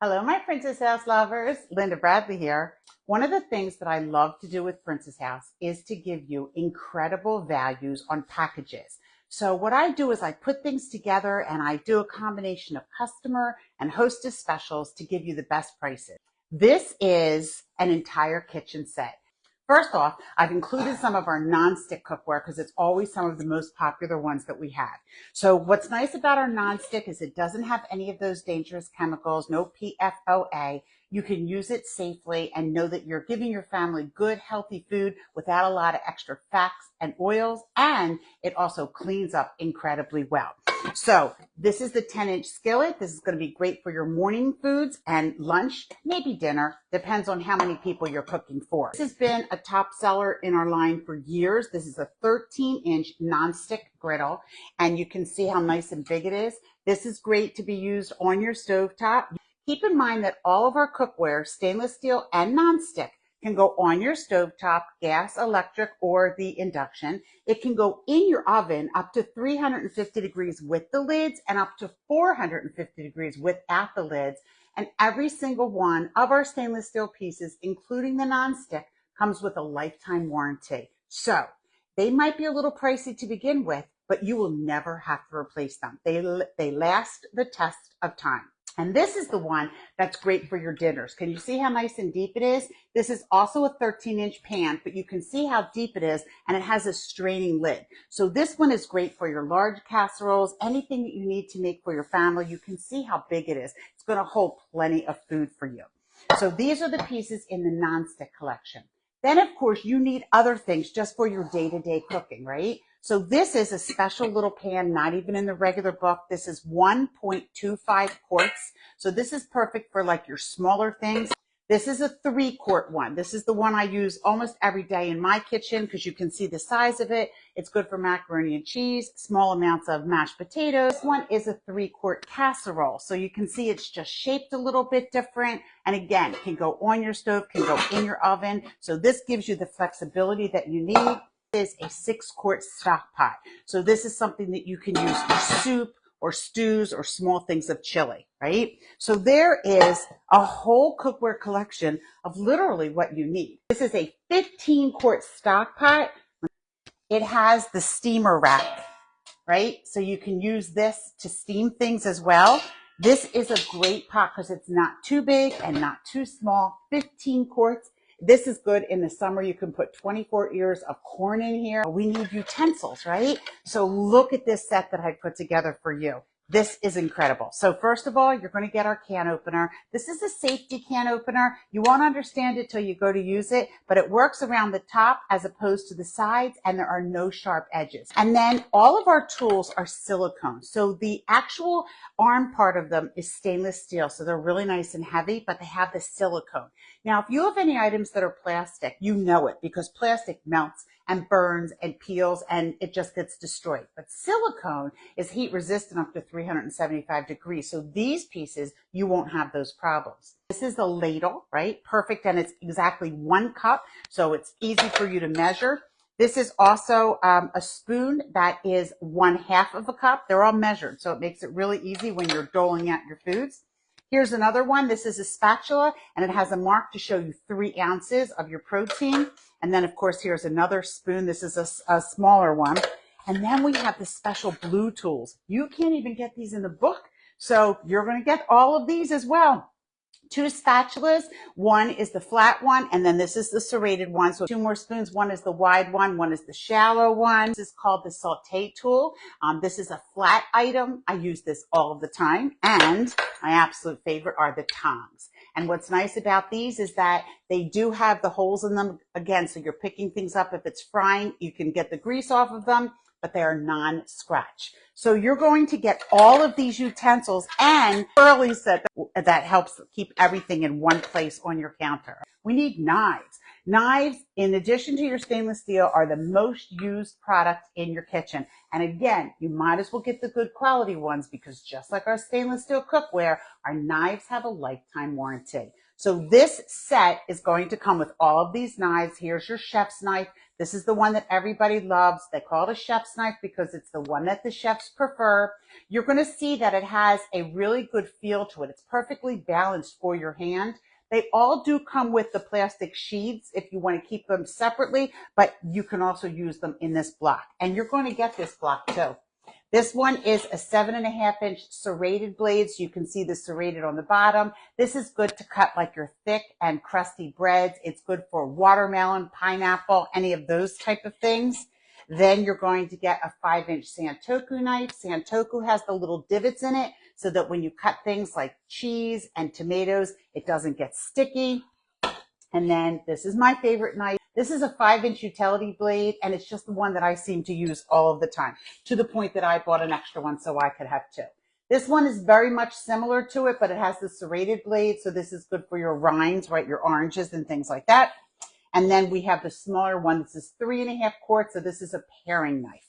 Hello, my Princess House lovers. Thelindabradley here. One of the things that I love to do with Princess House is to give you incredible values on packages. So what I do is I put things together and I do a combination of customer and hostess specials to give you the best prices. This is an entire kitchen set. First off, I've included some of our non-stick cookware because it's always some of the most popular ones that we have. So what's nice about our non-stick is it doesn't have any of those dangerous chemicals, no PFOA. You can use it safely and know that you're giving your family good, healthy food without a lot of extra fats and oils, and it also cleans up incredibly well. So this is the 10-inch skillet. This is going to be great for your morning foods and lunch, maybe dinner. Depends on how many people you're cooking for. This has been a top seller in our line for years. This is a 13-inch non-stick griddle, and you can see how nice and big it is. This is great to be used on your stovetop. Keep in mind that all of our cookware, stainless steel and non-stick, can go on your stovetop, gas, electric, or the induction. It can go in your oven up to 350 degrees with the lids and up to 450 degrees without the lids. And every single one of our stainless steel pieces, including the non-stick, comes with a lifetime warranty. So they might be a little pricey to begin with, but you will never have to replace them. They last the test of time. And this is the one that's great for your dinners. Can you see how nice and deep it is? This is also a 13-inch pan, but you can see how deep it is, and it has a straining lid. So this one is great for your large casseroles, anything that you need to make for your family. You can see how big it is. It's going to hold plenty of food for you. So these are the pieces in the non-stick collection. Then, of course, you need other things just for your day-to-day cooking, right? So this is a special little pan, not even in the regular book. This is 1.25 quarts. So this is perfect for like your smaller things. This is a 3-quart one. This is the one I use almost every day in my kitchen because you can see the size of it. It's good for macaroni and cheese, small amounts of mashed potatoes. This one is a 3-quart casserole. So you can see it's just shaped a little bit different. And again, it can go on your stove, can go in your oven. So this gives you the flexibility that you need. Is a 6-quart stock pot. So this is something that you can use for soup or stews or small things of chili, right? So there is a whole cookware collection of literally what you need. This is a 15-quart stock pot. It has the steamer rack, right? So you can use this to steam things as well. This is a great pot because it's not too big and not too small. 15 quarts. This is good in the summer. You can put 24 ears of corn in here. We need utensils, right? So look at this set that I put together for you. This is incredible. So first of all, you're going to get our can opener. This is a safety can opener. You won't understand it till you go to use it, but it works around the top as opposed to the sides, and there are no sharp edges. And then all of our tools are silicone. So the actual arm part of them is stainless steel. So they're really nice and heavy, but they have the silicone. Now, if you have any items that are plastic, you know it because plastic melts and burns and peels and it just gets destroyed. But silicone is heat resistant up to 375 degrees. So these pieces, you won't have those problems. This is the ladle, right? Perfect. And it's exactly 1 cup. So it's easy for you to measure. This is also a spoon that is 1/2 of a cup. They're all measured. So it makes it really easy when you're doling out your foods. Here's another one. This is a spatula, and it has a mark to show you 3 ounces of your protein. And then, of course, here's another spoon. This is a smaller one. And then we have the special blue tools. You can't even get these in the book. So you're going to get all of these as well. 2 spatulas. One is the flat one, and then this is the serrated one. So 2 more spoons. One is the wide one is the shallow one. This is called the saute tool. This is a flat item. I use this all of the time. And my absolute favorite are the tongs. And what's nice about these is that they do have the holes in them. Again, so you're picking things up. If it's frying, you can get the grease off of them, but they are non-scratch. So you're going to get all of these utensils and Shirley said that helps keep everything in one place on your counter. We need knives. Knives, in addition to your stainless steel, are the most used product in your kitchen. And again, you might as well get the good quality ones because just like our stainless steel cookware, our knives have a lifetime warranty. So this set is going to come with all of these knives. Here's your chef's knife. This is the one that everybody loves. They call it a chef's knife because it's the one that the chefs prefer. You're going to see that it has a really good feel to it. It's perfectly balanced for your hand. They all do come with the plastic sheaths if you want to keep them separately, but you can also use them in this block. And you're going to get this block too. This one is a 7.5-inch serrated blade, so you can see the serrated on the bottom. This is good to cut like your thick and crusty breads. It's good for watermelon, pineapple, any of those type of things. Then you're going to get a 5-inch Santoku knife. Santoku has the little divots in it so that when you cut things like cheese and tomatoes, it doesn't get sticky. And then this is my favorite knife. This is a 5-inch utility blade, and it's just the one that I seem to use all of the time, to the point that I bought an extra one so I could have two. This one is very much similar to it, but it has the serrated blade, so this is good for your rinds, right, your oranges and things like that. And then we have the smaller one. This is 3.5 quarts, so this is a paring knife.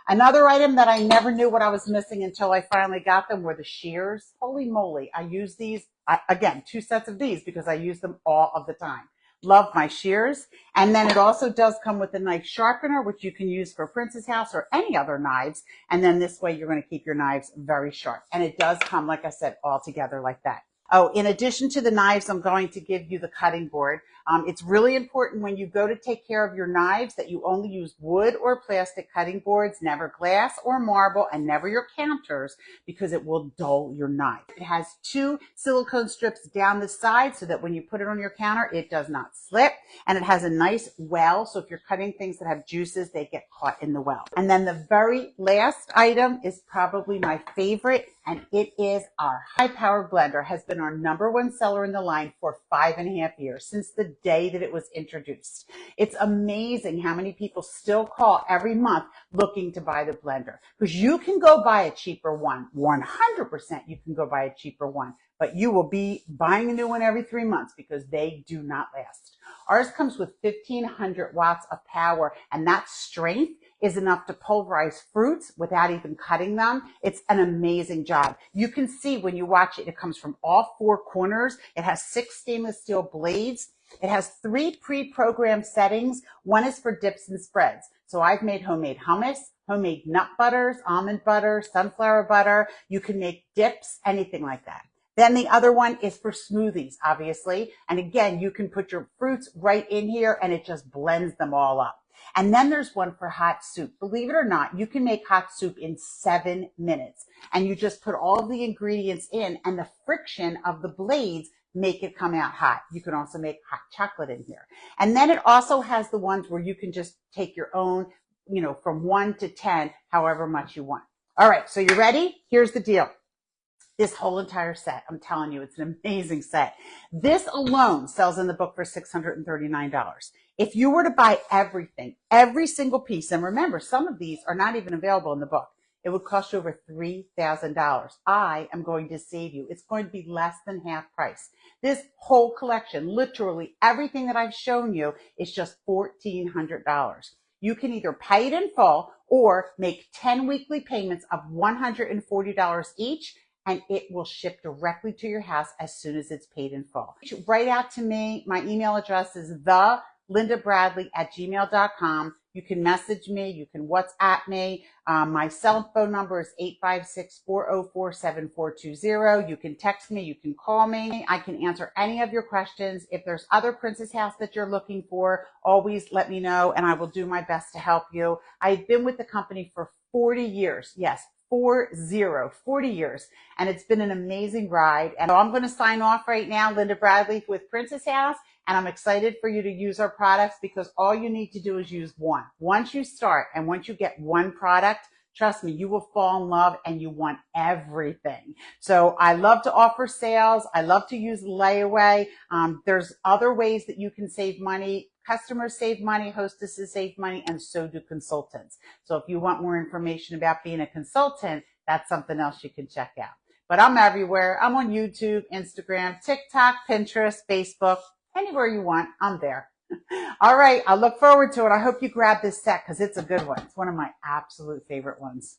Another item that I never knew what I was missing until I finally got them were the shears. Holy moly, I use these, again, 2 sets of these because I use them all of the time. Love my shears. And then it also does come with a knife sharpener, which you can use for Princess House or any other knives. And then this way you're going to keep your knives very sharp. And it does come, like I said, all together like that. Oh, in addition to the knives, I'm going to give you the cutting board. It's really important when you go to take care of your knives that you only use wood or plastic cutting boards, never glass or marble, and never your counters because it will dull your knife. It has 2 silicone strips down the side so that when you put it on your counter, it does not slip. And it has a nice well, so if you're cutting things that have juices, they get caught in the well. And then the very last item is probably my favorite, and it is our high-power blender. Has been our #1 seller in the line for 5.5 years, since the day that it was introduced. It's amazing how many people still call every month looking to buy the blender, because you can go buy a cheaper one. 100% you can go buy a cheaper one, but you will be buying a new one every 3 months because they do not last. Ours comes with 1,500 watts of power, and that strength is enough to pulverize fruits without even cutting them. It's an amazing job. You can see when you watch it, it comes from all 4 corners. It has 6 stainless steel blades. It has 3 pre-programmed settings. One is for dips and spreads. So I've made homemade hummus, homemade nut butters, almond butter, sunflower butter. You can make dips, anything like that. Then the other one is for smoothies, obviously. And again, you can put your fruits right in here and it just blends them all up. And then there's one for hot soup. Believe it or not, you can make hot soup in 7 minutes. And you just put all the ingredients in, and the friction of the blades make it come out hot. You can also make hot chocolate in here. And then it also has the ones where you can just take your own, from 1 to 10, however much you want. All right, so you ready? Here's the deal. This whole entire set, I'm telling you, it's an amazing set. This alone sells in the book for $639. If you were to buy everything, every single piece, and remember, some of these are not even available in the book, it would cost you over $3,000. I am going to save you. It's going to be less than half price. This whole collection, literally everything that I've shown you, is just $1,400. You can either pay it in full or make 10 weekly payments of $140 each, and it will ship directly to your house as soon as it's paid in full. Write out to me. My email address is thelindabradley@gmail.com. You can message me. You can WhatsApp me. My cell phone number is 856-404-7420. You can text me. You can call me. I can answer any of your questions. If there's other Princess House that you're looking for, always let me know, and I will do my best to help you. I've been with the company for 40 years. Yes, 40 years. And it's been an amazing ride. And so I'm going to sign off right now, Linda Bradley with Princess House. And I'm excited for you to use our products because all you need to do is use one. Once you start and once you get one product, trust me, you will fall in love and you want everything. So I love to offer sales. I love to use layaway. There's other ways that you can save money. Customers save money, hostesses save money, and so do consultants. So if you want more information about being a consultant, that's something else you can check out. But I'm everywhere. I'm on YouTube, Instagram, TikTok, Pinterest, Facebook, anywhere you want, I'm there. All right. I'll look forward to it. I hope you grab this set because it's a good one. It's one of my absolute favorite ones.